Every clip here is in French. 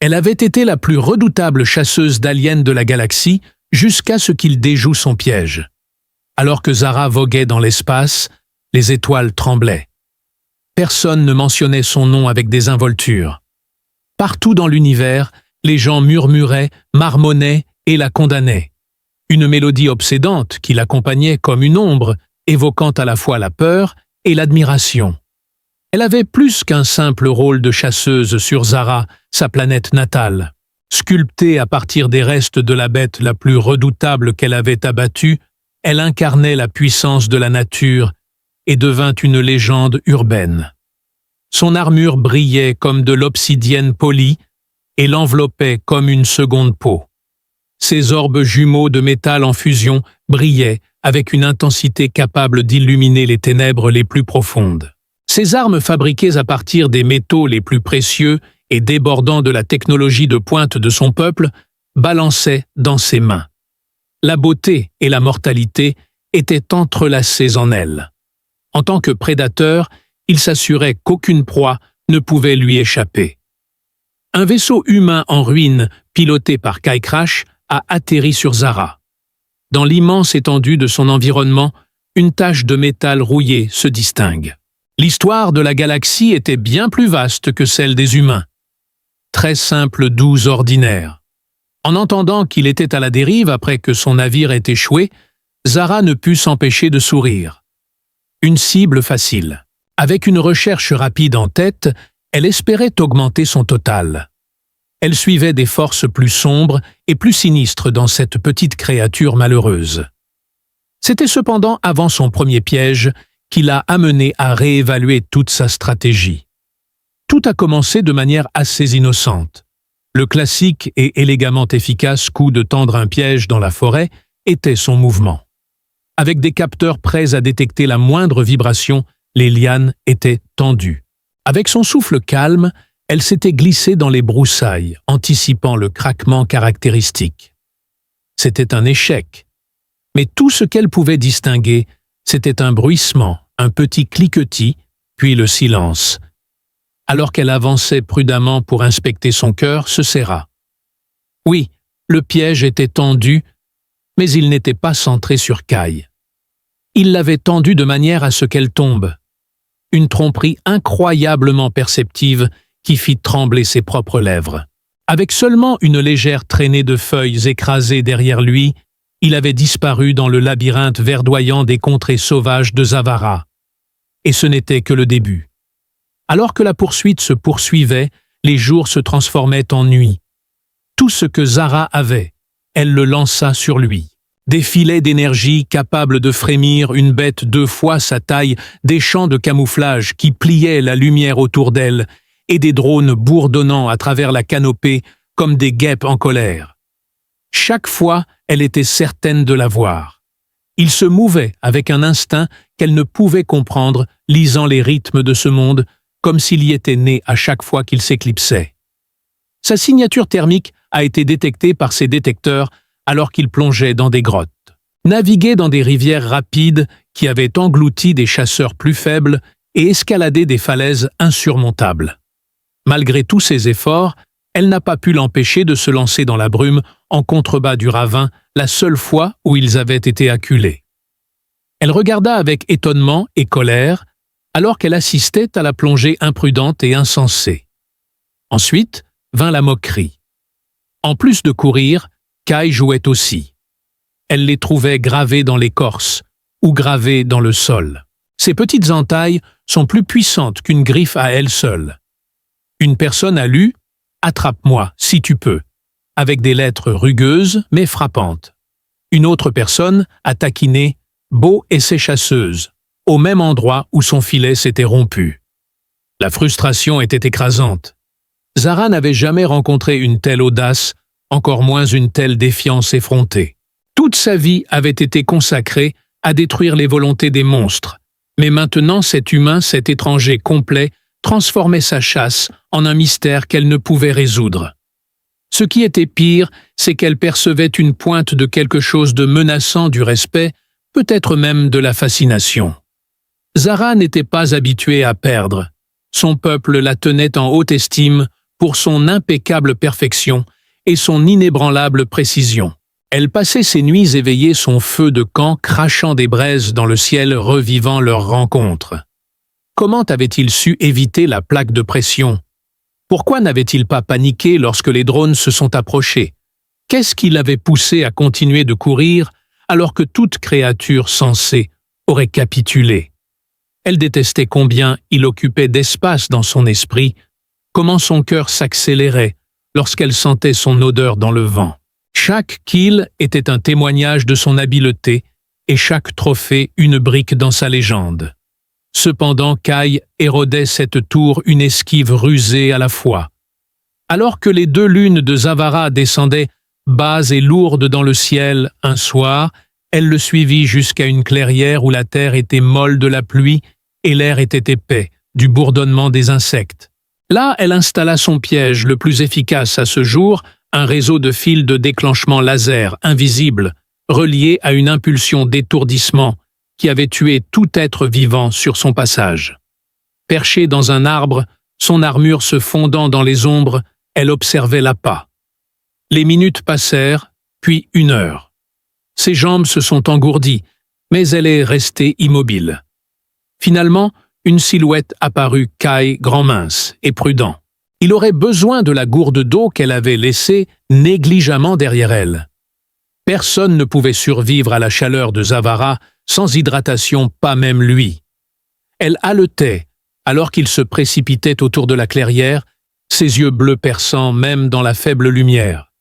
Elle avait été la plus redoutable chasseuse d'aliens de la galaxie jusqu'à ce qu'il déjoue son piège. Alors que Zara voguait dans l'espace, les étoiles tremblaient. Personne ne mentionnait son nom avec désinvolture. Partout dans l'univers, les gens murmuraient, marmonnaient et la condamnaient. Une mélodie obsédante qui l'accompagnait comme une ombre, évoquant à la fois la peur et l'admiration. Elle avait plus qu'un simple rôle de chasseuse sur Zara, sa planète natale. Sculptée à partir des restes de la bête la plus redoutable qu'elle avait abattue, elle incarnait la puissance de la nature et devint une légende urbaine. Son armure brillait comme de l'obsidienne polie et l'enveloppait comme une seconde peau. Ses orbes jumeaux de métal en fusion brillaient avec une intensité capable d'illuminer les ténèbres les plus profondes. Ses armes fabriquées à partir des métaux les plus précieux et débordant de la technologie de pointe de son peuple balançaient dans ses mains. La beauté et la mortalité étaient entrelacées en elle. En tant que prédateur, il s'assurait qu'aucune proie ne pouvait lui échapper. Un vaisseau humain en ruine, piloté par Kai Crash, a atterri sur Zara. Dans l'immense étendue de son environnement, une tache de métal rouillé se distingue. L'histoire de la galaxie était bien plus vaste que celle des humains. Très simple, doux, ordinaire. En entendant qu'il était à la dérive après que son navire ait échoué, Zara ne put s'empêcher de sourire. Une cible facile. Avec une recherche rapide en tête, elle espérait augmenter son total. Elle suivait des forces plus sombres et plus sinistres dans cette petite créature malheureuse. C'était cependant avant son premier piège qui l'a amené à réévaluer toute sa stratégie. Tout a commencé de manière assez innocente. Le classique et élégamment efficace coup de tendre un piège dans la forêt était son mouvement. Avec des capteurs prêts à détecter la moindre vibration, les lianes étaient tendues. Avec son souffle calme, elle s'était glissée dans les broussailles, anticipant le craquement caractéristique. C'était un échec. Mais tout ce qu'elle pouvait distinguer, c'était un bruissement, un petit cliquetis, puis le silence. Alors qu'elle avançait prudemment pour inspecter son cœur, se serra. Oui, le piège était tendu, mais il n'était pas centré sur Kai. Il l'avait tendu de manière à ce qu'elle tombe. Une tromperie incroyablement perceptive qui fit trembler ses propres lèvres. Avec seulement une légère traînée de feuilles écrasées derrière lui, il avait disparu dans le labyrinthe verdoyant des contrées sauvages de Zavara. Et ce n'était que le début. Alors que la poursuite se poursuivait, les jours se transformaient en nuit. Tout ce que Zara avait, elle le lança sur lui. Des filets d'énergie capables de frémir une bête 2 fois sa taille, des champs de camouflage qui pliaient la lumière autour d'elle, et des drones bourdonnant à travers la canopée comme des guêpes en colère. Chaque fois, elle était certaine de l'avoir. Il se mouvait avec un instinct qu'elle ne pouvait comprendre, lisant les rythmes de ce monde, comme s'il y était né à chaque fois qu'il s'éclipsait. Sa signature thermique a été détectée par ses détecteurs alors qu'il plongeait dans des grottes. Naviguait dans des rivières rapides qui avaient englouti des chasseurs plus faibles et escaladé des falaises insurmontables. Malgré tous ses efforts, elle n'a pas pu l'empêcher de se lancer dans la brume en contrebas du ravin la seule fois où ils avaient été acculés. Elle regarda avec étonnement et colère alors qu'elle assistait à la plongée imprudente et insensée. Ensuite vint la moquerie. En plus de courir, Kai jouait aussi. Elle les trouvait gravés dans l'écorce ou gravés dans le sol. Ces petites entailles sont plus puissantes qu'une griffe à elle seule. Une personne a lu « Attrape-moi, si tu peux », avec des lettres rugueuses mais frappantes. Une autre personne a taquiné « Beau et ses chasseuses », au même endroit où son filet s'était rompu. La frustration était écrasante. Zara n'avait jamais rencontré une telle audace, encore moins une telle défiance effrontée. Toute sa vie avait été consacrée à détruire les volontés des monstres, mais maintenant cet humain, cet étranger complet, transformait sa chasse en un mystère qu'elle ne pouvait résoudre. Ce qui était pire, c'est qu'elle percevait une pointe de quelque chose de menaçant du respect, peut-être même de la fascination. Zara n'était pas habituée à perdre. Son peuple la tenait en haute estime pour son impeccable perfection et son inébranlable précision. Elle passait ses nuits éveillées son feu de camp crachant des braises dans le ciel revivant leur rencontre. Comment avait-il su éviter la plaque de pression? Pourquoi n'avait-il pas paniqué lorsque les drones se sont approchés? Qu'est-ce qui l'avait poussé à continuer de courir alors que toute créature sensée aurait capitulé? Elle détestait combien il occupait d'espace dans son esprit, comment son cœur s'accélérait lorsqu'elle sentait son odeur dans le vent. Chaque kill était un témoignage de son habileté et chaque trophée une brique dans sa légende. Cependant, Kai érodait cette tour une esquive rusée à la fois. Alors que les 2 lunes de Zavara descendaient basses et lourdes dans le ciel un soir, elle le suivit jusqu'à une clairière où la terre était molle de la pluie et l'air était épais du bourdonnement des insectes. Là, elle installa son piège le plus efficace à ce jour, un réseau de fils de déclenchement laser invisible, relié à une impulsion d'étourdissement qui avait tué tout être vivant sur son passage. Perchée dans un arbre, son armure se fondant dans les ombres, elle observait l'appât. Les minutes passèrent, puis 1 heure. Ses jambes se sont engourdies, mais elle est restée immobile. Finalement, une silhouette apparut, Kai grand mince et prudent. Il aurait besoin de la gourde d'eau qu'elle avait laissée négligemment derrière elle. Personne ne pouvait survivre à la chaleur de Zavara sans hydratation, pas même lui. Elle haletait, alors qu'il se précipitait autour de la clairière, ses yeux bleus perçants même dans la faible lumière.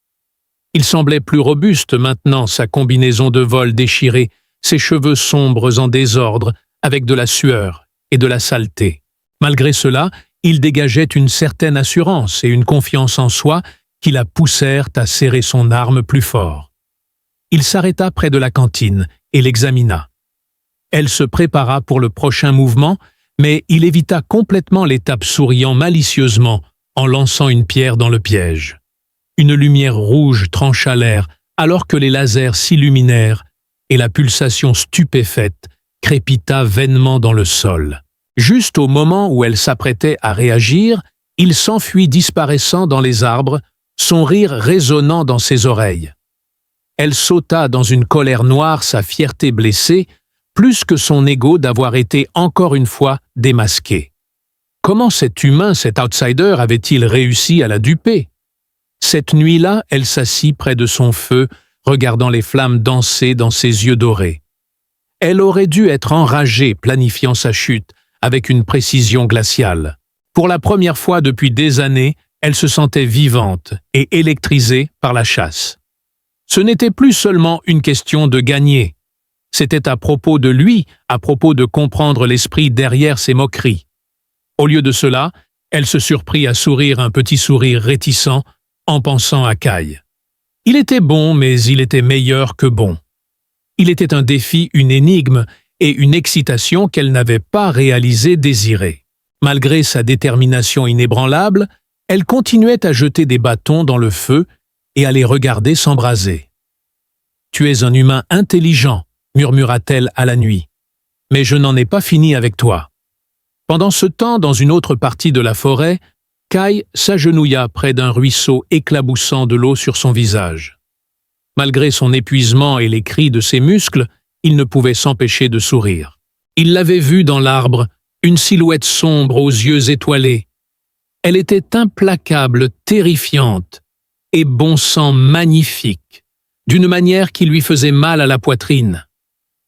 Il semblait plus robuste maintenant, sa combinaison de vol déchirée, ses cheveux sombres en désordre, avec de la sueur et de la saleté. Malgré cela, il dégageait une certaine assurance et une confiance en soi qui la poussèrent à serrer son arme plus fort. Il s'arrêta près de la cantine et l'examina. Elle se prépara pour le prochain mouvement, mais il évita complètement l'étape souriant malicieusement en lançant une pierre dans le piège. Une lumière rouge trancha l'air alors que les lasers s'illuminèrent et la pulsation stupéfaite crépita vainement dans le sol. Juste au moment où elle s'apprêtait à réagir, il s'enfuit disparaissant dans les arbres, son rire résonnant dans ses oreilles. Elle sauta dans une colère noire, sa fierté blessée, plus que son ego d'avoir été encore une fois démasqué. Comment cet humain, cet outsider, avait-il réussi à la duper? Cette nuit-là, elle s'assit près de son feu, regardant les flammes danser dans ses yeux dorés. Elle aurait dû être enragée, planifiant sa chute, avec une précision glaciale. Pour la première fois depuis des années, elle se sentait vivante et électrisée par la chasse. Ce n'était plus seulement une question de gagner. C'était à propos de lui, à propos de comprendre l'esprit derrière ses moqueries. Au lieu de cela, elle se surprit à sourire un petit sourire réticent en pensant à Kai. Il était bon, mais il était meilleur que bon. Il était un défi, une énigme et une excitation qu'elle n'avait pas réalisé désirée. Malgré sa détermination inébranlable, elle continuait à jeter des bâtons dans le feu et à les regarder s'embraser. « Tu es un humain intelligent », murmura-t-elle à la nuit. « Mais je n'en ai pas fini avec toi. » Pendant ce temps, dans une autre partie de la forêt, Kai s'agenouilla près d'un ruisseau éclaboussant de l'eau sur son visage. Malgré son épuisement et les cris de ses muscles, il ne pouvait s'empêcher de sourire. Il l'avait vue dans l'arbre, une silhouette sombre aux yeux étoilés. Elle était implacable, terrifiante, et bon sang magnifique, d'une manière qui lui faisait mal à la poitrine.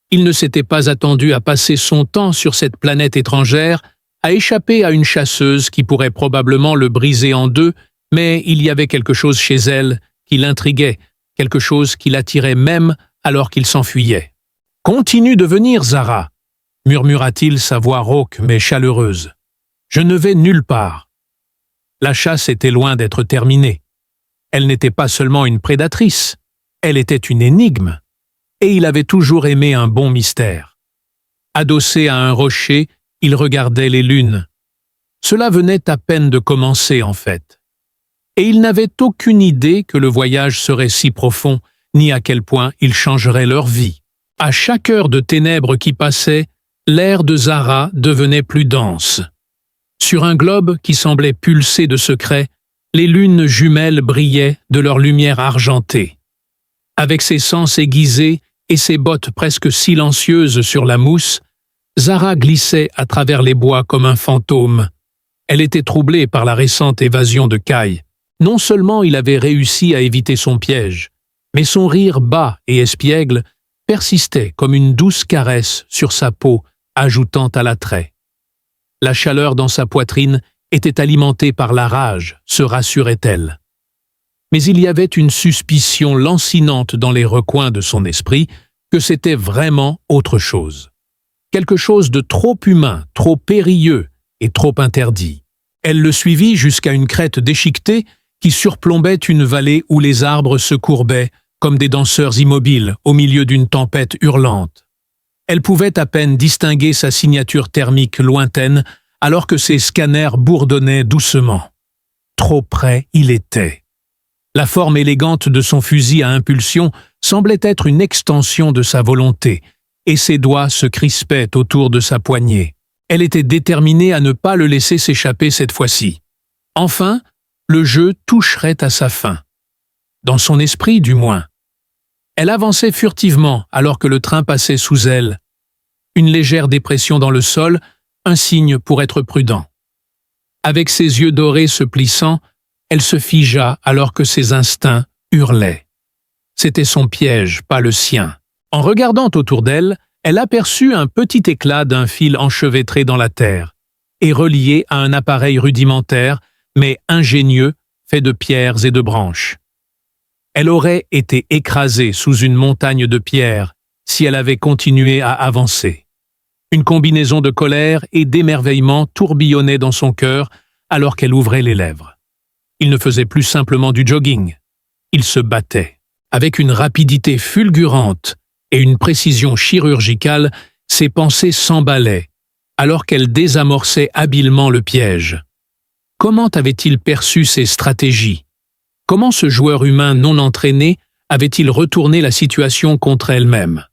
Il ne s'était pas attendu à passer son temps sur cette planète étrangère, à échapper à une chasseuse qui pourrait probablement le briser en deux, mais il y avait quelque chose chez elle qui l'intriguait, quelque chose qui l'attirait même alors qu'il s'enfuyait. « Continue de venir, Zara !» murmura-t-il, sa voix rauque mais chaleureuse. « Je ne vais nulle part. » La chasse était loin d'être terminée. Elle n'était pas seulement une prédatrice, elle était une énigme, et il avait toujours aimé un bon mystère. Adossé à un rocher, il regardait les lunes. Cela venait à peine de commencer, en fait. Et il n'avait aucune idée que le voyage serait si profond, ni à quel point il changerait leur vie. À chaque heure de ténèbres qui passait, l'air de Zara devenait plus dense. Sur un globe qui semblait pulser de secrets, Les lunes jumelles brillaient de leur lumière argentée. Avec ses sens aiguisés et ses bottes presque silencieuses sur la mousse, Zara glissait à travers les bois comme un fantôme. Elle était troublée par la récente évasion de Kai. Non seulement il avait réussi à éviter son piège, mais son rire bas et espiègle persistait comme une douce caresse sur sa peau, ajoutant à l'attrait. La chaleur dans sa poitrine était alimentée par la rage, se rassurait-elle. Mais il y avait une suspicion lancinante dans les recoins de son esprit que c'était vraiment autre chose. Quelque chose de trop humain, trop périlleux et trop interdit. Elle le suivit jusqu'à une crête déchiquetée qui surplombait une vallée où les arbres se courbaient comme des danseurs immobiles au milieu d'une tempête hurlante. Elle pouvait à peine distinguer sa signature thermique lointaine alors que ses scanners bourdonnaient doucement. Trop près il était. La forme élégante de son fusil à impulsion semblait être une extension de sa volonté, et ses doigts se crispaient autour de sa poignée. Elle était déterminée à ne pas le laisser s'échapper cette fois-ci. Enfin, le jeu toucherait à sa fin. Dans son esprit, du moins. Elle avançait furtivement alors que le train passait sous elle. Une légère dépression dans le sol, un signe pour être prudent. Avec ses yeux dorés se plissant, elle se figea alors que ses instincts hurlaient. C'était son piège, pas le sien. En regardant autour d'elle, elle aperçut un petit éclat d'un fil enchevêtré dans la terre et relié à un appareil rudimentaire, mais ingénieux, fait de pierres et de branches. Elle aurait été écrasée sous une montagne de pierres si elle avait continué à avancer. Une combinaison de colère et d'émerveillement tourbillonnait dans son cœur alors qu'elle ouvrait les lèvres. Il ne faisait plus simplement du jogging. Il se battait. Avec une rapidité fulgurante et une précision chirurgicale, ses pensées s'emballaient, alors qu'elle désamorçait habilement le piège. Comment avait-il perçu ses stratégies? Comment ce joueur humain non entraîné avait-il retourné la situation contre elle-même?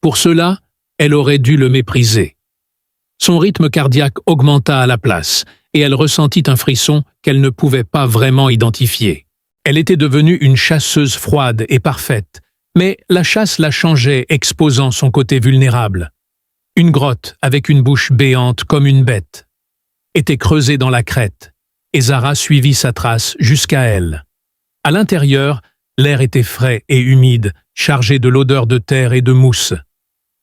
Pour cela, elle aurait dû le mépriser. Son rythme cardiaque augmenta à la place, et elle ressentit un frisson qu'elle ne pouvait pas vraiment identifier. Elle était devenue une chasseuse froide et parfaite, mais la chasse la changeait, exposant son côté vulnérable. Une grotte, avec une bouche béante comme une bête, était creusée dans la crête, et Zara suivit sa trace jusqu'à elle. À l'intérieur, l'air était frais et humide, chargé de l'odeur de terre et de mousse.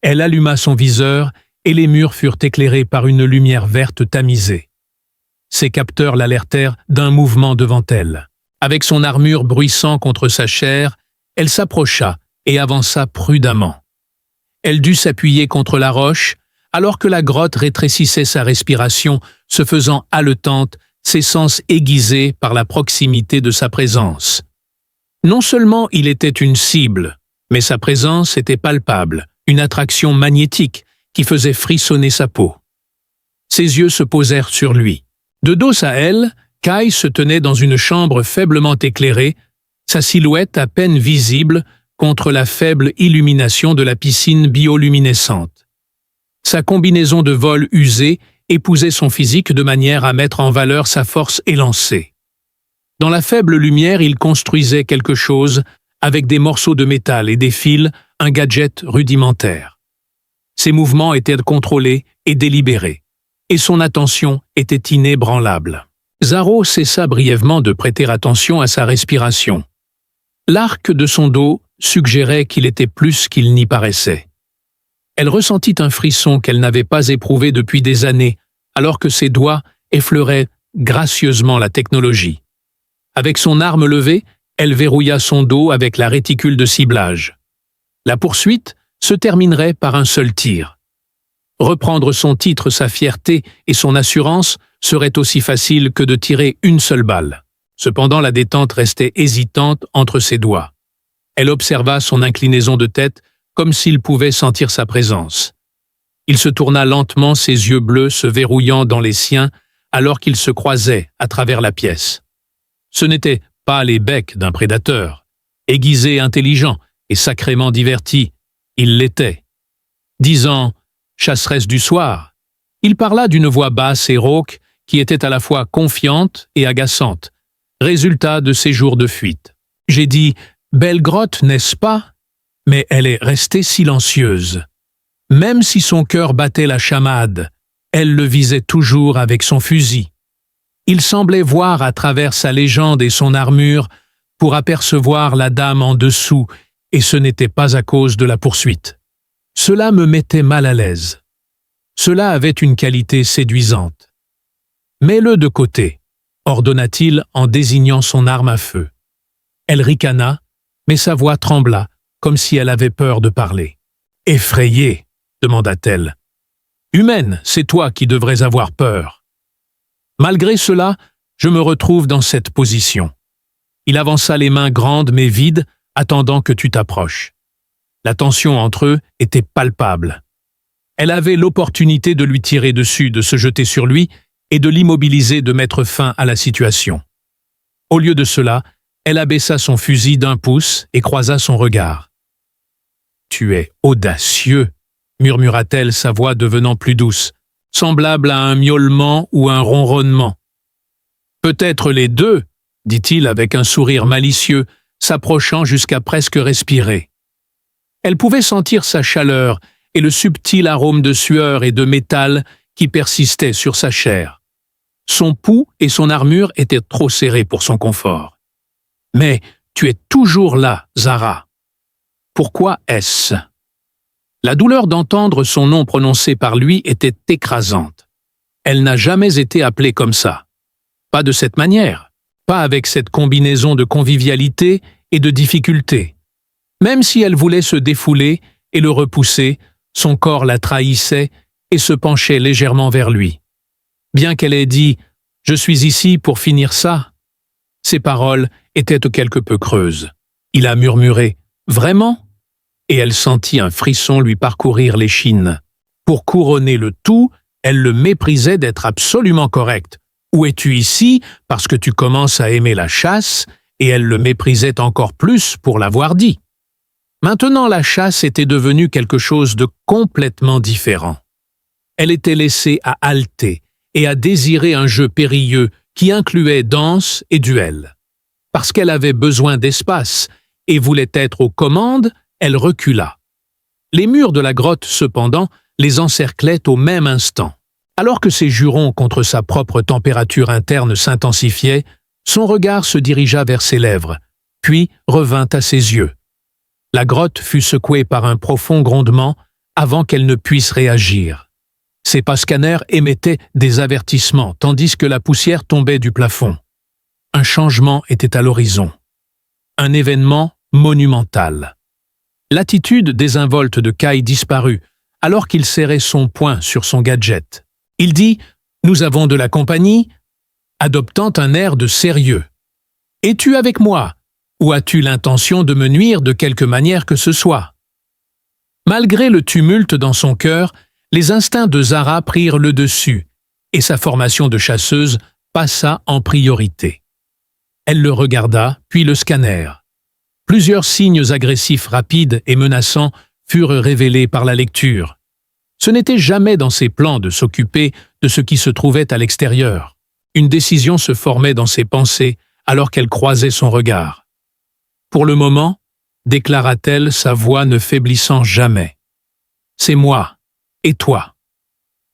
Elle alluma son viseur, et les murs furent éclairés par une lumière verte tamisée. Ses capteurs l'alertèrent d'un mouvement devant elle. Avec son armure bruissant contre sa chair, elle s'approcha et avança prudemment. Elle dut s'appuyer contre la roche, alors que la grotte rétrécissait sa respiration, se faisant haletante, ses sens aiguisés par la proximité de sa présence. Non seulement il était une cible, mais sa présence était palpable, une attraction magnétique qui faisait frissonner sa peau. Ses yeux se posèrent sur lui. De dos à elle, Kai se tenait dans une chambre faiblement éclairée, sa silhouette à peine visible contre la faible illumination de la piscine bioluminescente. Sa combinaison de vol usée épousait son physique de manière à mettre en valeur sa force élancée. Dans la faible lumière, il construisait quelque chose avec des morceaux de métal et des fils, un gadget rudimentaire. Ses mouvements étaient contrôlés et délibérés, et son attention était inébranlable. Zaro cessa brièvement de prêter attention à sa respiration. L'arc de son dos suggérait qu'il était plus qu'il n'y paraissait. Elle ressentit un frisson qu'elle n'avait pas éprouvé depuis des années, alors que ses doigts effleuraient gracieusement la technologie. Avec son arme levée, elle verrouilla son dos avec la réticule de ciblage. La poursuite se terminerait par un seul tir. Reprendre son titre, sa fierté et son assurance serait aussi facile que de tirer une seule balle. Cependant, la détente restait hésitante entre ses doigts. Elle observa son inclinaison de tête comme s'il pouvait sentir sa présence. Il se tourna lentement, ses yeux bleus se verrouillant dans les siens alors qu'ils se croisaient à travers la pièce. Ce n'étaient pas les becs d'un prédateur. Aiguisé, intelligent et sacrément diverti, il l'était. Disant « chasseresse du soir », il parla d'une voix basse et rauque qui était à la fois confiante et agaçante, Résultat de ces jours de fuite. J'ai dit « Belle grotte, n'est-ce pas ?» Mais elle est restée silencieuse. Même si son cœur battait la chamade, elle le visait toujours avec son fusil. Il semblait voir à travers sa légende et son armure pour apercevoir la dame en dessous, et ce n'était pas à cause de la poursuite. Cela me mettait mal à l'aise. Cela avait une qualité séduisante. « Mets-le de côté », ordonna-t-il en désignant son arme à feu. Elle ricana, mais sa voix trembla, comme si elle avait peur de parler. « Effrayée » demanda-t-elle. « Humaine, c'est toi qui devrais avoir peur. » Malgré cela, je me retrouve dans cette position. Il avança les mains grandes mais vides, attendant que tu t'approches. La tension entre eux était palpable. Elle avait l'opportunité de lui tirer dessus, de se jeter sur lui et de l'immobiliser, de mettre fin à la situation. Au lieu de cela, elle abaissa son fusil d'1 pouce et croisa son regard. « Tu es audacieux », murmura-t-elle, sa voix devenant plus douce, semblable à un miaulement ou un ronronnement. « Peut-être les deux », dit-il avec un sourire malicieux, s'approchant jusqu'à presque respirer. Elle pouvait sentir sa chaleur et le subtil arôme de sueur et de métal qui persistait sur sa chair. Son pouls et son armure étaient trop serrés pour son confort. « Mais tu es toujours là, Zara. Pourquoi est-ce » La douleur d'entendre son nom prononcé par lui était écrasante. Elle n'a jamais été appelée comme ça. Pas de cette manière, pas avec cette combinaison de convivialité et de difficulté. Même si elle voulait se défouler et le repousser, son corps la trahissait et se penchait légèrement vers lui. Bien qu'elle ait dit « Je suis ici pour finir ça », ses paroles étaient quelque peu creuses. Il a murmuré « Vraiment ?» et elle sentit un frisson lui parcourir l'échine. Pour couronner le tout, elle le méprisait d'être absolument correct. « Où es-tu ici parce que tu commences à aimer la chasse ?» et elle le méprisait encore plus pour l'avoir dit. Maintenant, la chasse était devenue quelque chose de complètement différent. Elle était laissée à halter et à désirer un jeu périlleux qui incluait danse et duel. Parce qu'elle avait besoin d'espace et voulait être aux commandes, elle recula. Les murs de la grotte, cependant, les encerclaient au même instant. Alors que ses jurons contre sa propre température interne s'intensifiaient, son regard se dirigea vers ses lèvres, puis revint à ses yeux. La grotte fut secouée par un profond grondement avant qu'elle ne puisse réagir. Ses pas scanners émettaient des avertissements, tandis que la poussière tombait du plafond. Un changement était à l'horizon. Un événement monumental. L'attitude désinvolte de Kai disparut, alors qu'il serrait son poing sur son gadget. Il dit « Nous avons de la compagnie », adoptant un air de sérieux. « Es-tu avec moi ? Ou as-tu l'intention de me nuire de quelque manière que ce soit ?» Malgré le tumulte dans son cœur, les instincts de Zara prirent le dessus, et sa formation de chasseuse passa en priorité. Elle le regarda, puis le scannèrent. Plusieurs signes agressifs rapides et menaçants furent révélés par la lecture. Ce n'était jamais dans ses plans de s'occuper de ce qui se trouvait à l'extérieur. Une décision se formait dans ses pensées alors qu'elle croisait son regard. « Pour le moment, » déclara-t-elle, sa voix ne faiblissant jamais. « C'est moi, et toi. »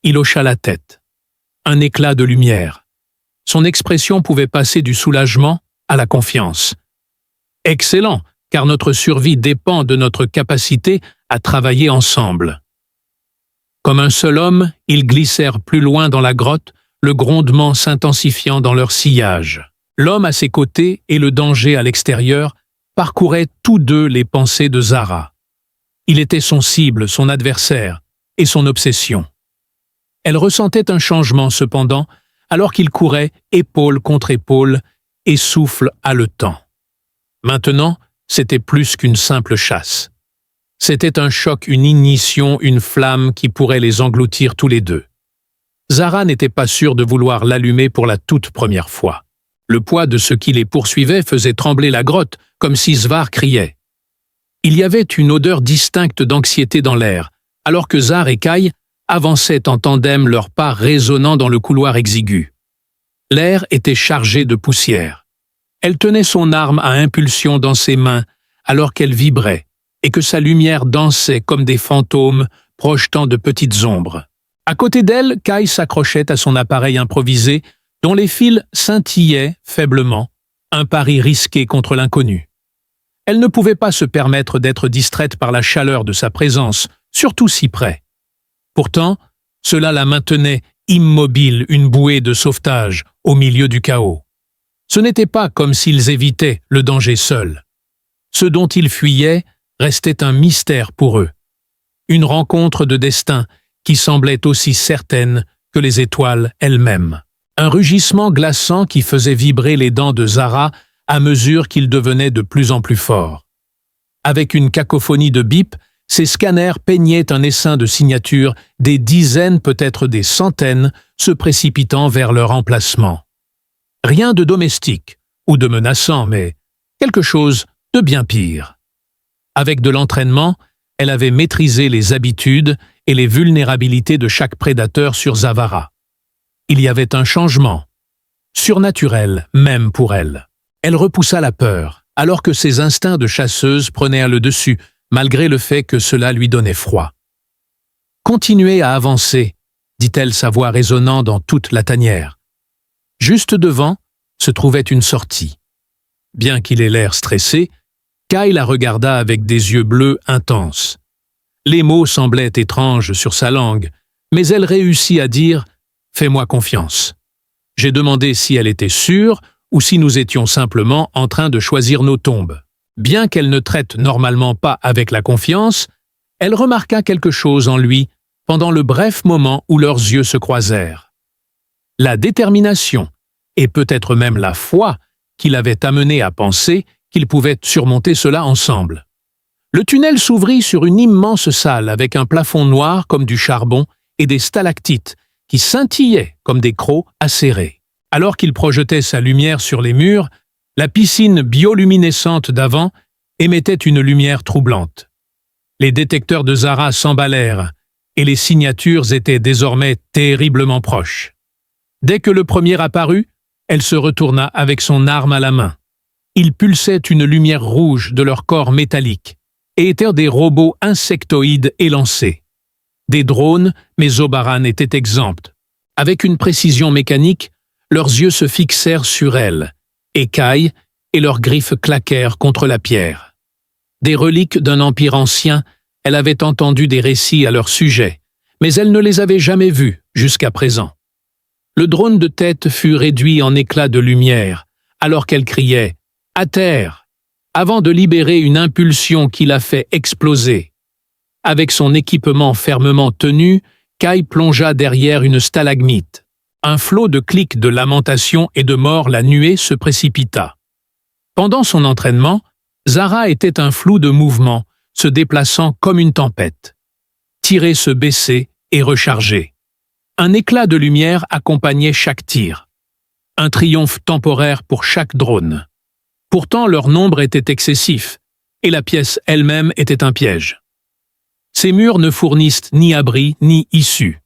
Il hocha la tête. Un éclat de lumière. Son expression pouvait passer du soulagement à la confiance. « Excellent, car notre survie dépend de notre capacité à travailler ensemble. » Comme un seul homme, ils glissèrent plus loin dans la grotte, le grondement s'intensifiant dans leur sillage. L'homme à ses côtés et le danger à l'extérieur parcouraient tous deux les pensées de Zara. Il était son cible, son adversaire et son obsession. Elle ressentait un changement cependant, alors qu'il courait épaule contre épaule et souffle haletant. Maintenant, c'était plus qu'une simple chasse. C'était un choc, une ignition, une flamme qui pourrait les engloutir tous les deux. Zara n'était pas sûre de vouloir l'allumer pour la toute première fois. Le poids de ce qui les poursuivait faisait trembler la grotte, comme si Svar criait. Il y avait une odeur distincte d'anxiété dans l'air, alors que Zar et Kai avançaient en tandem, leurs pas résonnant dans le couloir exigu. L'air était chargé de poussière. Elle tenait son arme à impulsion dans ses mains alors qu'elle vibrait et que sa lumière dansait comme des fantômes projetant de petites ombres. À côté d'elle, Kai s'accrochait à son appareil improvisé dont les fils scintillaient faiblement, un pari risqué contre l'inconnu. Elle ne pouvait pas se permettre d'être distraite par la chaleur de sa présence, surtout si près. Pourtant, cela la maintenait immobile, une bouée de sauvetage au milieu du chaos. Ce n'était pas comme s'ils évitaient le danger seuls. Ce dont ils fuyaient restait un mystère pour eux. Une rencontre de destin qui semblait aussi certaine que les étoiles elles-mêmes. Un rugissement glaçant qui faisait vibrer les dents de Zara à mesure qu'il devenait de plus en plus fort. Avec une cacophonie de bips, ces scanners peignaient un essaim de signatures, des dizaines, peut-être des centaines, se précipitant vers leur emplacement. Rien de domestique ou de menaçant, mais quelque chose de bien pire. Avec de l'entraînement, elle avait maîtrisé les habitudes et les vulnérabilités de chaque prédateur sur Zavara. Il y avait un changement, surnaturel même pour elle. Elle repoussa la peur, alors que ses instincts de chasseuse prenaient le dessus, malgré le fait que cela lui donnait froid. « Continuez à avancer », dit-elle, sa voix résonnant dans toute la tanière. Juste devant se trouvait une sortie. Bien qu'il ait l'air stressé, Kai la regarda avec des yeux bleus intenses. Les mots semblaient étranges sur sa langue, mais elle réussit à dire « Fais-moi confiance ». J'ai demandé si elle était sûre ou si nous étions simplement en train de choisir nos tombes. Bien qu'elle ne traite normalement pas avec la confiance, elle remarqua quelque chose en lui pendant le bref moment où leurs yeux se croisèrent. La détermination, et peut-être même la foi, qui l'avait amené à penser qu'ils pouvaient surmonter cela ensemble. Le tunnel s'ouvrit sur une immense salle avec un plafond noir comme du charbon et des stalactites qui scintillaient comme des crocs acérés. Alors qu'il projetait sa lumière sur les murs, la piscine bioluminescente d'avant émettait une lumière troublante. Les détecteurs de Zara s'emballèrent et les signatures étaient désormais terriblement proches. Dès que le premier apparut, elle se retourna avec son arme à la main. Ils pulsaient une lumière rouge de leur corps métallique et étaient des robots insectoïdes élancés. Des drones, mais Zobaran était exempte. Avec une précision mécanique, leurs yeux se fixèrent sur elle, écaillent, et leurs griffes claquèrent contre la pierre. Des reliques d'un empire ancien, elle avait entendu des récits à leur sujet, mais elle ne les avait jamais vus jusqu'à présent. Le drone de tête fut réduit en éclats de lumière, alors qu'elle criait « À terre !» avant de libérer une impulsion qui l'a fait exploser. Avec son équipement fermement tenu, Kai plongea derrière une stalagmite. Un flot de clics de lamentation et de mort la nuée se précipita. Pendant son entraînement, Zara était un flou de mouvements, se déplaçant comme une tempête. Tirer se baisser et recharger. Un éclat de lumière accompagnait chaque tir. Un triomphe temporaire pour chaque drone. Pourtant, leur nombre était excessif, et la pièce elle-même était un piège. Ces murs ne fournissent ni abri ni issue.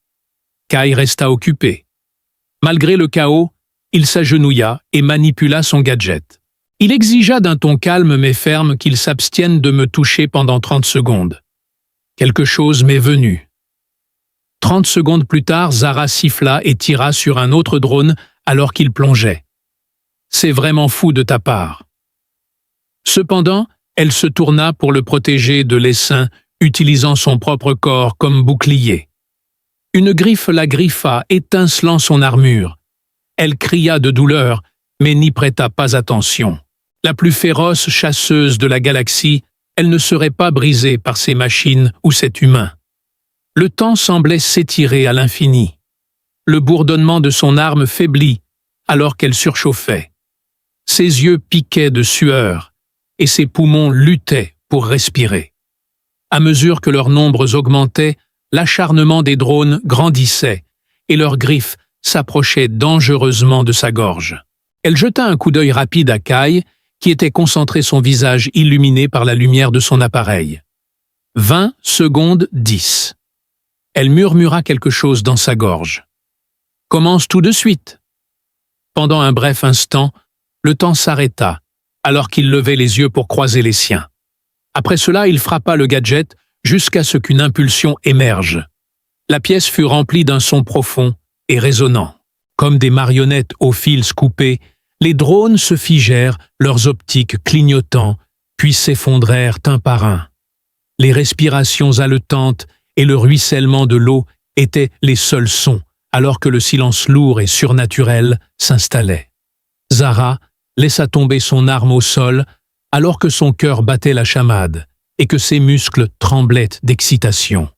Kai resta occupé. Malgré le chaos, il s'agenouilla et manipula son gadget. Il exigea d'un ton calme mais ferme qu'il s'abstienne de me toucher pendant 30 secondes. Quelque chose m'est venu. 30 secondes plus tard, Zara siffla et tira sur un autre drone alors qu'il plongeait. C'est vraiment fou de ta part. Cependant, elle se tourna pour le protéger de l'essaim, utilisant son propre corps comme bouclier. Une griffe la griffa, étincelant son armure. Elle cria de douleur, mais n'y prêta pas attention. La plus féroce chasseuse de la galaxie, elle ne serait pas brisée par ces machines ou cet humain. Le temps semblait s'étirer à l'infini. Le bourdonnement de son arme faiblit, alors qu'elle surchauffait. Ses yeux piquaient de sueur, et ses poumons luttaient pour respirer. À mesure que leurs nombres augmentaient, l'acharnement des drones grandissait, et leurs griffes s'approchaient dangereusement de sa gorge. Elle jeta un coup d'œil rapide à Kai, qui était concentré son visage illuminé par la lumière de son appareil. 20 secondes 10. Elle murmura quelque chose dans sa gorge. « Commence tout de suite !» Pendant un bref instant, Le temps s'arrêta, alors qu'il levait les yeux pour croiser les siens. Après cela, il frappa le gadget jusqu'à ce qu'une impulsion émerge. La pièce fut remplie d'un son profond et résonnant. Comme des marionnettes aux fils coupés, les drones se figèrent, leurs optiques clignotant, puis s'effondrèrent un par un. Les respirations haletantes et le ruissellement de l'eau étaient les seuls sons, alors que le silence lourd et surnaturel s'installait. Zara laissa tomber son arme au sol, alors que son cœur battait la chamade et que ses muscles tremblaient d'excitation.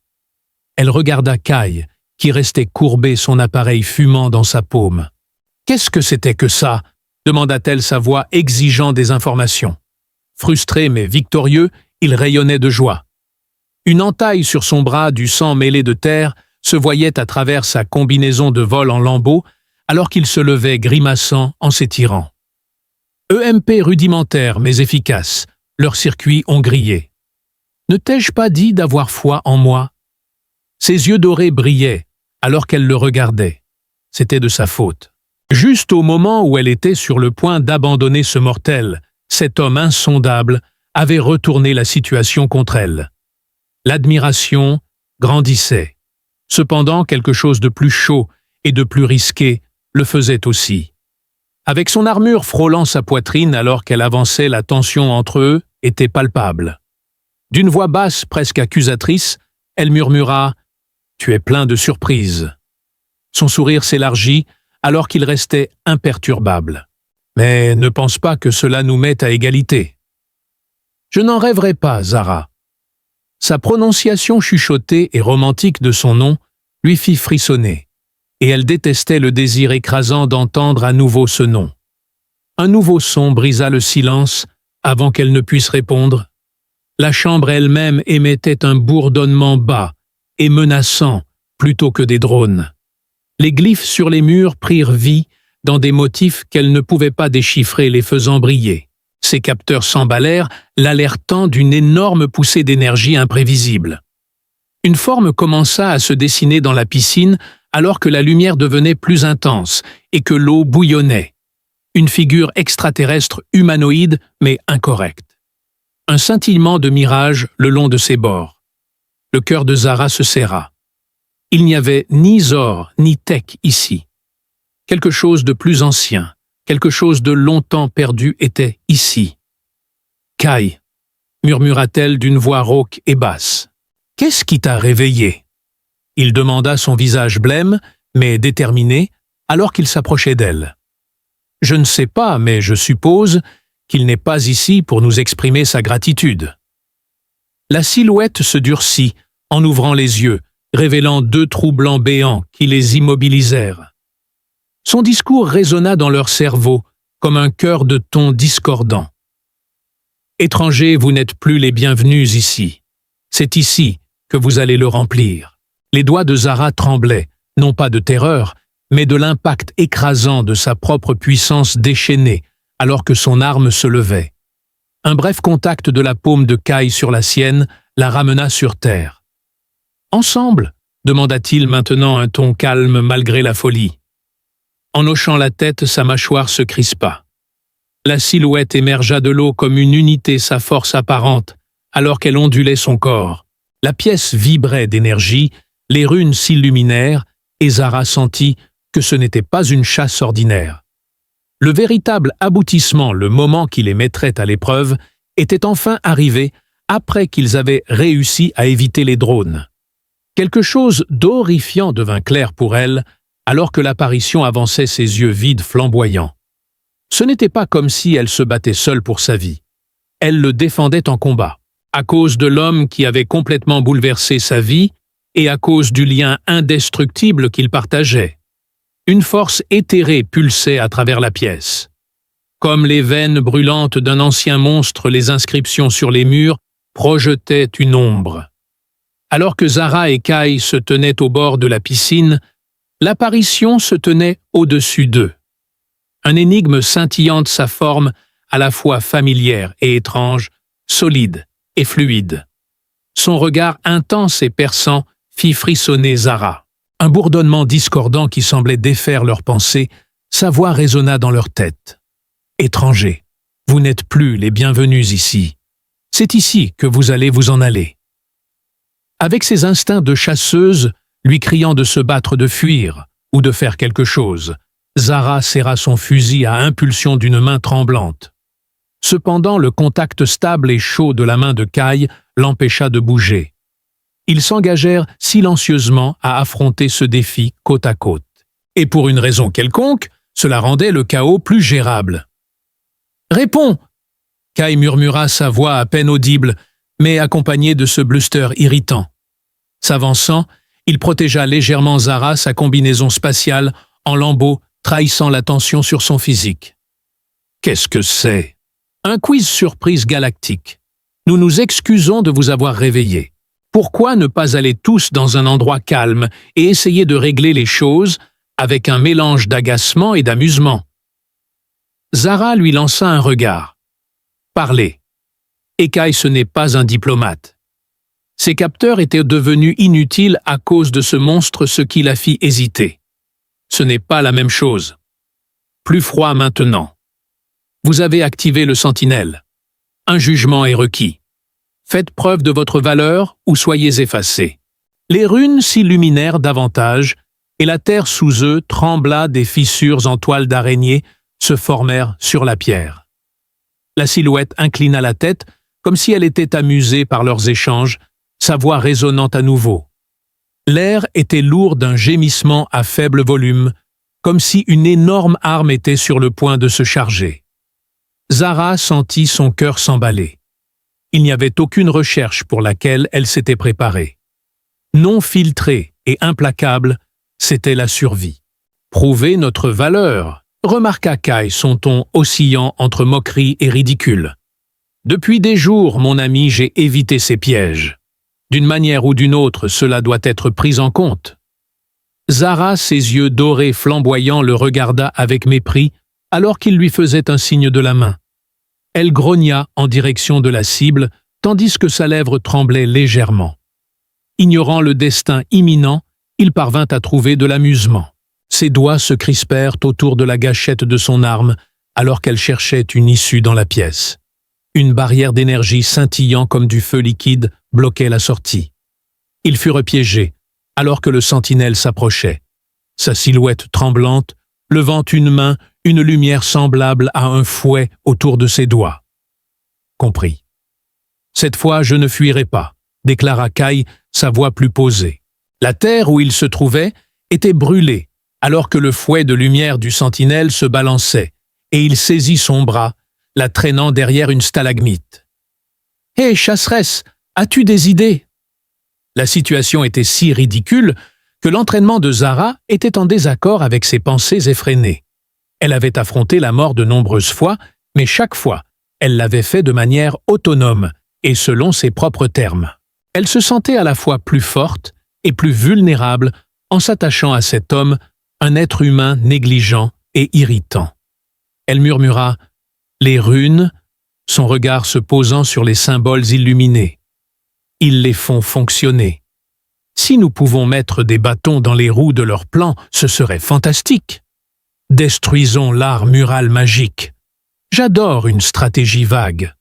Elle regarda Kai, qui restait courbé, son appareil fumant dans sa paume. « Qu'est-ce que c'était que ça ?» demanda-t-elle, sa voix exigeant des informations. Frustré mais victorieux, il rayonnait de joie. Une entaille sur son bras, du sang mêlé de terre, se voyait à travers sa combinaison de vol en lambeaux, alors qu'il se levait grimaçant en s'étirant. EMP rudimentaire mais efficace, leurs circuits ont grillé. Ne t'ai-je pas dit d'avoir foi en moi? Ses yeux dorés brillaient, alors qu'elle le regardait. C'était de sa faute. Juste au moment où elle était sur le point d'abandonner ce mortel, cet homme insondable avait retourné la situation contre elle. L'admiration grandissait. Cependant, quelque chose de plus chaud et de plus risqué le faisait aussi. Avec son armure frôlant sa poitrine alors qu'elle avançait, la tension entre eux était palpable. D'une voix basse, presque accusatrice, elle murmura « Tu es plein de surprises ». Son sourire s'élargit alors qu'il restait imperturbable. « Mais ne pense pas que cela nous mette à égalité. »« Je n'en rêverai pas, Zara. » Sa prononciation chuchotée et romantique de son nom lui fit frissonner, et elle détestait le désir écrasant d'entendre à nouveau ce nom. Un nouveau son brisa le silence avant qu'elle ne puisse répondre. La chambre elle-même émettait un bourdonnement bas et menaçant plutôt que des drones. Les glyphes sur les murs prirent vie dans des motifs qu'elle ne pouvait pas déchiffrer, les faisant briller. Ses capteurs s'emballèrent, l'alertant d'une énorme poussée d'énergie imprévisible. Une forme commença à se dessiner dans la piscine alors que la lumière devenait plus intense et que l'eau bouillonnait. Une figure extraterrestre humanoïde mais incorrecte. Un scintillement de mirage le long de ses bords. Le cœur de Zara se serra. Il n'y avait ni Zor ni Tech ici. Quelque chose de plus ancien, quelque chose de longtemps perdu était ici. « Kai » murmura-t-elle d'une voix rauque et basse. « Qu'est-ce qui t'a réveillé ?» Il demanda, son visage blême, mais déterminé, alors qu'il s'approchait d'elle. « Je ne sais pas, mais je suppose qu'il n'est pas ici pour nous exprimer sa gratitude. » La silhouette se durcit en ouvrant les yeux, révélant deux trous blancs béants qui les immobilisèrent. Son discours résonna dans leur cerveau comme un chœur de tons discordants. « Étrangers, vous n'êtes plus les bienvenus ici. C'est ici que vous allez le remplir. » Les doigts de Zara tremblaient, non pas de terreur, mais de l'impact écrasant de sa propre puissance déchaînée, alors que son arme se levait. Un bref contact de la paume de Kai sur la sienne la ramena sur terre. « Ensemble ?» demanda-t-il maintenant un ton calme malgré la folie. En hochant la tête, sa mâchoire se crispa. La silhouette émergea de l'eau comme une unité, sa force apparente, alors qu'elle ondulait son corps. La pièce vibrait d'énergie, les runes s'illuminèrent, et Zara sentit que ce n'était pas une chasse ordinaire. Le véritable aboutissement, le moment qui les mettrait à l'épreuve, était enfin arrivé après qu'ils avaient réussi à éviter les drones. Quelque chose d'horrifiant devint clair pour elle, alors que l'apparition avançait, ses yeux vides flamboyants. Ce n'était pas comme si elle se battait seule pour sa vie. Elle le défendait en combat, à cause de l'homme qui avait complètement bouleversé sa vie et à cause du lien indestructible qu'ils partageaient. Une force éthérée pulsait à travers la pièce. Comme les veines brûlantes d'un ancien monstre, les inscriptions sur les murs projetaient une ombre. Alors que Zara et Kai se tenaient au bord de la piscine, l'apparition se tenait au-dessus d'eux. Un énigme scintillant de sa forme à la fois familière et étrange, solide et fluide. Son regard intense et perçant fit frissonner Zara. Un bourdonnement discordant qui semblait défaire leurs pensées, sa voix résonna dans leur tête. Étrangers, vous n'êtes plus les bienvenus ici. C'est ici que vous allez vous en aller. » Avec ses instincts de chasseuse, lui criant de se battre, de fuir ou de faire quelque chose, Zara serra son fusil à impulsion d'une main tremblante. Cependant, le contact stable et chaud de la main de Kai l'empêcha de bouger. Ils s'engagèrent silencieusement à affronter ce défi côte à côte. Et pour une raison quelconque, cela rendait le chaos plus gérable. « Réponds !» Kai murmura sa voix à peine audible, mais accompagnée de ce bluster irritant. S'avançant, il protégea légèrement Zara, sa combinaison spatiale, en lambeaux, trahissant la tension sur son physique. « Qu'est-ce que c'est ?» Un quiz surprise galactique. Nous nous excusons de vous avoir réveillé. Pourquoi ne pas aller tous dans un endroit calme et essayer de régler les choses avec un mélange d'agacement et d'amusement? Zara lui lança un regard. Parlez. Et Kai, ce n'est pas un diplomate. Ses capteurs étaient devenus inutiles à cause de ce monstre, ce qui la fit hésiter. Ce n'est pas la même chose. Plus froid maintenant. Vous avez activé le sentinelle. Un jugement est requis. Faites preuve de votre valeur ou soyez effacés. Les runes s'illuminèrent davantage et la terre sous eux trembla, des fissures en toile d'araignée se formèrent sur la pierre. La silhouette inclina la tête comme si elle était amusée par leurs échanges, sa voix résonnant à nouveau. L'air était lourd d'un gémissement à faible volume, comme si une énorme arme était sur le point de se charger. Zara sentit son cœur s'emballer. Il n'y avait aucune recherche pour laquelle elle s'était préparée. Non filtrée et implacable, c'était la survie. « Prouver notre valeur », remarqua Kai, son ton oscillant entre moquerie et ridicule. « Depuis des jours, mon ami, j'ai évité ces pièges. D'une manière ou d'une autre, cela doit être pris en compte. » Zara, ses yeux dorés flamboyants, le regarda avec mépris alors qu'il lui faisait un signe de la main. Elle grogna en direction de la cible, tandis que sa lèvre tremblait légèrement. Ignorant le destin imminent, il parvint à trouver de l'amusement. Ses doigts se crispèrent autour de la gâchette de son arme alors qu'elle cherchait une issue dans la pièce. Une barrière d'énergie scintillant comme du feu liquide bloquait la sortie. Ils furent piégés alors que le sentinelle s'approchait. Sa silhouette tremblante, levant une main, une lumière semblable à un fouet autour de ses doigts. « Compris. Cette fois, je ne fuirai pas, » déclara Kai, sa voix plus posée. La terre où il se trouvait était brûlée, alors que le fouet de lumière du sentinelle se balançait, et il saisit son bras, la traînant derrière une stalagmite. « Hé, chasseresse, as-tu des idées ?» La situation était si ridicule que l'entraînement de Zara était en désaccord avec ses pensées effrénées. Elle avait affronté la mort de nombreuses fois, mais chaque fois, elle l'avait fait de manière autonome et selon ses propres termes. Elle se sentait à la fois plus forte et plus vulnérable en s'attachant à cet homme, un être humain négligent et irritant. Elle murmura « Les runes », son regard se posant sur les symboles illuminés. « Ils les font fonctionner. Si nous pouvons mettre des bâtons dans les roues de leur plan, ce serait fantastique. Détruisons l'art mural magique. J'adore une stratégie vague. »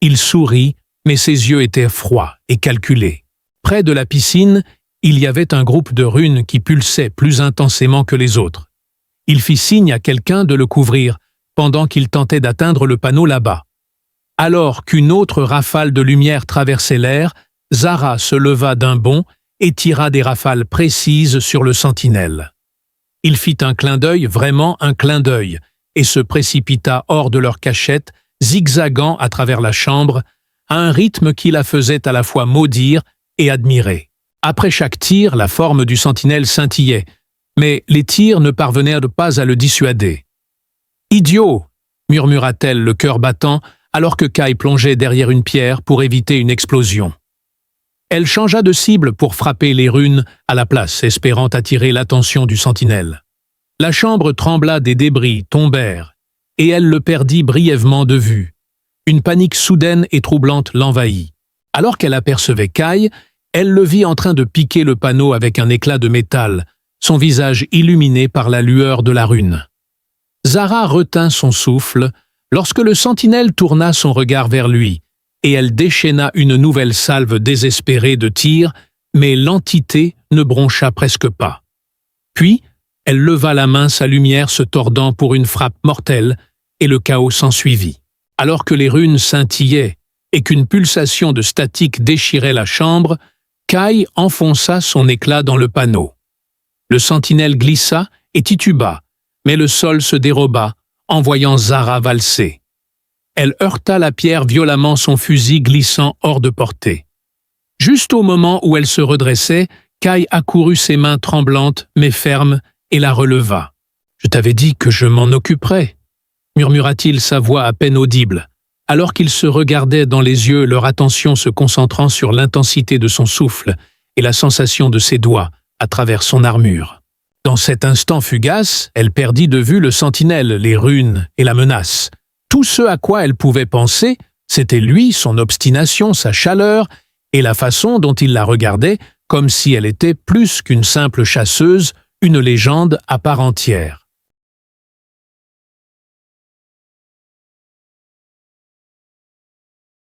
Il sourit, mais ses yeux étaient froids et calculés. Près de la piscine, il y avait un groupe de runes qui pulsait plus intensément que les autres. Il fit signe à quelqu'un de le couvrir, pendant qu'il tentait d'atteindre le panneau là-bas. Alors qu'une autre rafale de lumière traversait l'air, Zara se leva d'un bond et tira des rafales précises sur le sentinelle. Il fit un clin d'œil, vraiment un clin d'œil, et se précipita hors de leur cachette, zigzagant à travers la chambre, à un rythme qui la faisait à la fois maudire et admirer. Après chaque tir, la forme du sentinelle scintillait, mais les tirs ne parvenèrent pas à le dissuader. « Idiot !» murmura-t-elle, le cœur battant, alors que Kai plongeait derrière une pierre pour éviter une explosion. Elle changea de cible pour frapper les runes à la place, espérant attirer l'attention du sentinelle. La chambre trembla, des débris tombèrent, et elle le perdit brièvement de vue. Une panique soudaine et troublante l'envahit. Alors qu'elle apercevait Kai, elle le vit en train de piquer le panneau avec un éclat de métal, son visage illuminé par la lueur de la rune. Zara retint son souffle lorsque le sentinelle tourna son regard vers lui, et elle déchaîna une nouvelle salve désespérée de tirs, mais l'entité ne broncha presque pas. Puis, elle leva la main, sa lumière se tordant pour une frappe mortelle, et le chaos s'ensuivit. Alors que les runes scintillaient et qu'une pulsation de statique déchirait la chambre, Kai enfonça son éclat dans le panneau. Le sentinelle glissa et tituba, mais le sol se déroba, envoyant Zara valser. Elle heurta la pierre violemment, son fusil glissant hors de portée. Juste au moment où elle se redressait, Kai accourut, ses mains tremblantes mais fermes, et la releva. « Je t'avais dit que je m'en occuperais », murmura-t-il, sa voix à peine audible, alors qu'ils se regardaient dans les yeux, leur attention se concentrant sur l'intensité de son souffle et la sensation de ses doigts à travers son armure. Dans cet instant fugace, elle perdit de vue le sentinelle, les runes et la menace. Tout ce à quoi elle pouvait penser, c'était lui, son obstination, sa chaleur et la façon dont il la regardait, comme si elle était plus qu'une simple chasseuse, une légende à part entière.